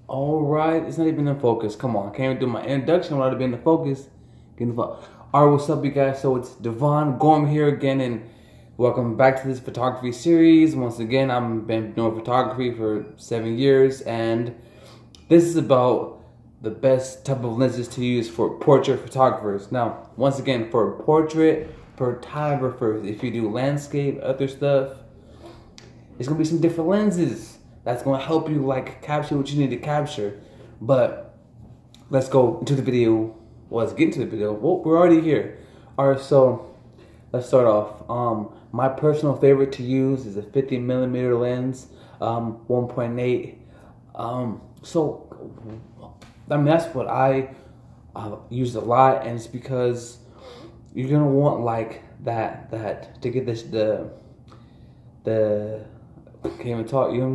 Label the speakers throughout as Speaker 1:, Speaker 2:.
Speaker 1: Alright, it's not even in focus. Come on, I can't even do my introduction without it being in focus. Alright, what's up, you guys? So it's Devone, Gorum here again, and welcome back to this photography series. Once again, I've been doing photography for 7 years, and this is about the best type of lenses to use for portrait photographers. Now, once again, for portrait photographers, if you do landscape, other stuff, it's gonna be some different lenses that's gonna help you like capture what you need to capture. But let's go into the video. Well, let's get into the video. Well, we're already here. All right, so let's start off. My personal favorite to use is a 50mm lens, 1.8. So I mean that's what I use a lot, and it's because you're gonna want like that to get the can't even talk. You're gonna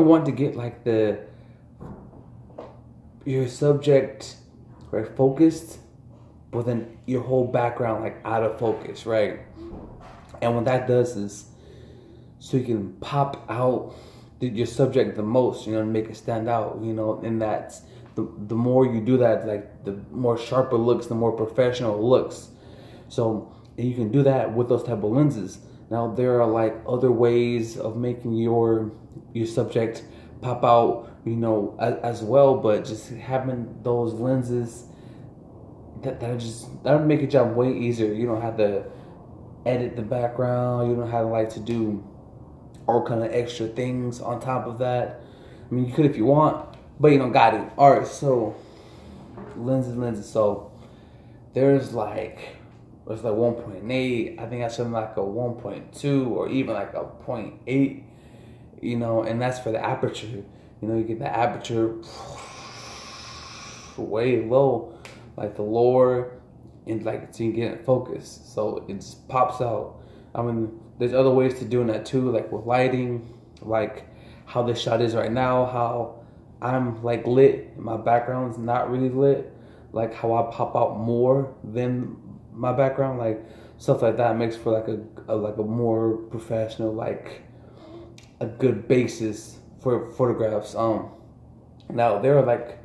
Speaker 1: want to get like your subject right focused, but then your whole background like out of focus, right? And what that does is so you can pop out your subject the most, you know, and make it stand out, you know. And that's the more you do that, like the more sharper it looks, the more professional it looks. So and you can do that with those type of lenses. Now there are like other ways of making your subject pop out, you know, as well, but just having those lenses that'll make your job way easier. You don't have to edit the background. You don't have to like to do all kind of extra things on top of that. I mean, you could if you want, but you don't got to. All right, so lenses. So there's like 1.8. I think I should like a 1.2 or even like a 0.8, you know, and that's for the aperture. You know, you get the aperture way low, like the lower, and like so you can get it focused, so it just pops out. I mean, there's other ways to doing that too, like with lighting, like how this shot is right now, how I'm like lit, and my background's not really lit, like how I pop out more than my background, like stuff like that makes for like a more professional, like a good basis for photographs. Now there are like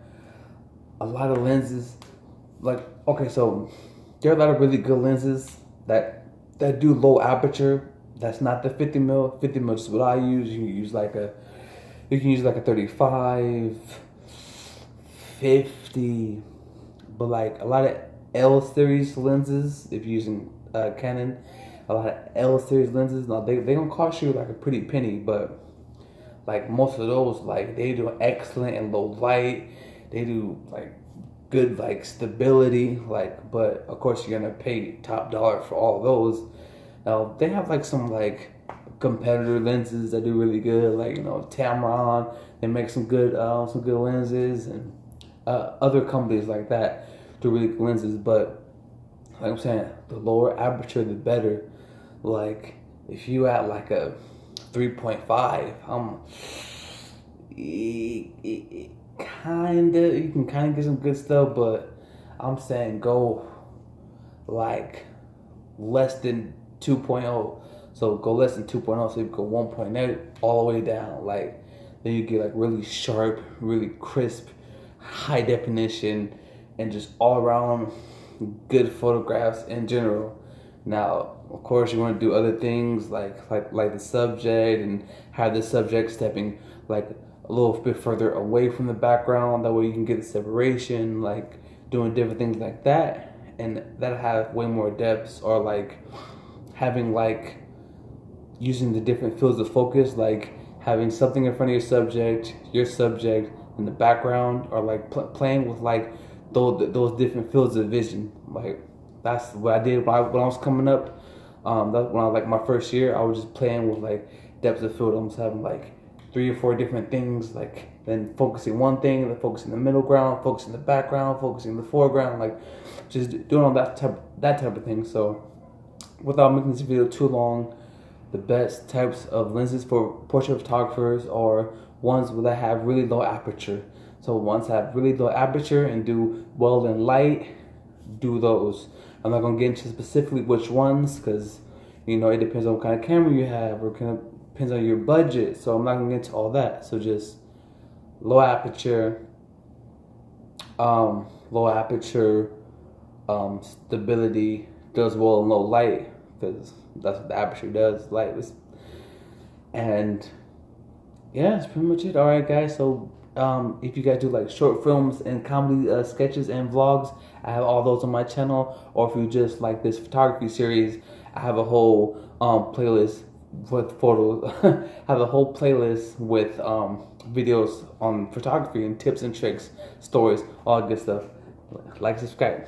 Speaker 1: a lot of lenses, like okay, so there are a lot of really good lenses that do low aperture. That's not the 50mm. 50mm is what I use. You can use like a 35, 50, but like a lot of L series lenses, if you're using Canon, a lot of L series lenses, now they gonna cost you like a pretty penny, but like most of those, like they do excellent in low light, they do like good like stability, like, but of course you're gonna pay top dollar for all of those. Now they have like some like competitor lenses that do really good, like, you know, Tamron, they make some good lenses, and other companies like that do really good lenses. But like I'm saying, the lower aperture the better. Like if you at like a 3.5, you can kind of get some good stuff, but I'm saying go like less than 2.0. So go less than 2.0, so you go 1.8 all the way down. Like then you get like really sharp, really crisp, high definition, and just all around good photographs in general. Now, of course, you want to do other things like the subject, and have the subject stepping like a little bit further away from the background. That way you can get the separation, like doing different things like that, and that'll have way more depths. Or like having like using the different fields of focus, like having something in front of your subject in the background, or like playing with like those different fields of vision. Like that's what I did when I was coming up. That's when I was like my first year. I was just playing with like depth of field. I'm just having like 3 or 4 different things, like then focusing one thing, then focusing the middle ground, focusing the background, focusing the foreground, like just doing all that type of thing. So without making this video too long, the best types of lenses for portrait photographers are ones that have really low aperture. So ones that have really low aperture and do well in light, do those. I'm not gonna get into specifically which ones, because you know it depends on what kind of camera you have, or kind of depends on your budget. So I'm not gonna get into all that. So just low aperture, low aperture, stability, does well in low light, because that's what the aperture does, light. And yeah, that's pretty much it. All right, guys. So if you guys do like short films and comedy sketches and vlogs, I have all those on my channel. Or if you just like this photography series, I have a whole playlist with photos. I have a whole playlist with videos on photography and tips and tricks, stories, all that good stuff. Like, subscribe.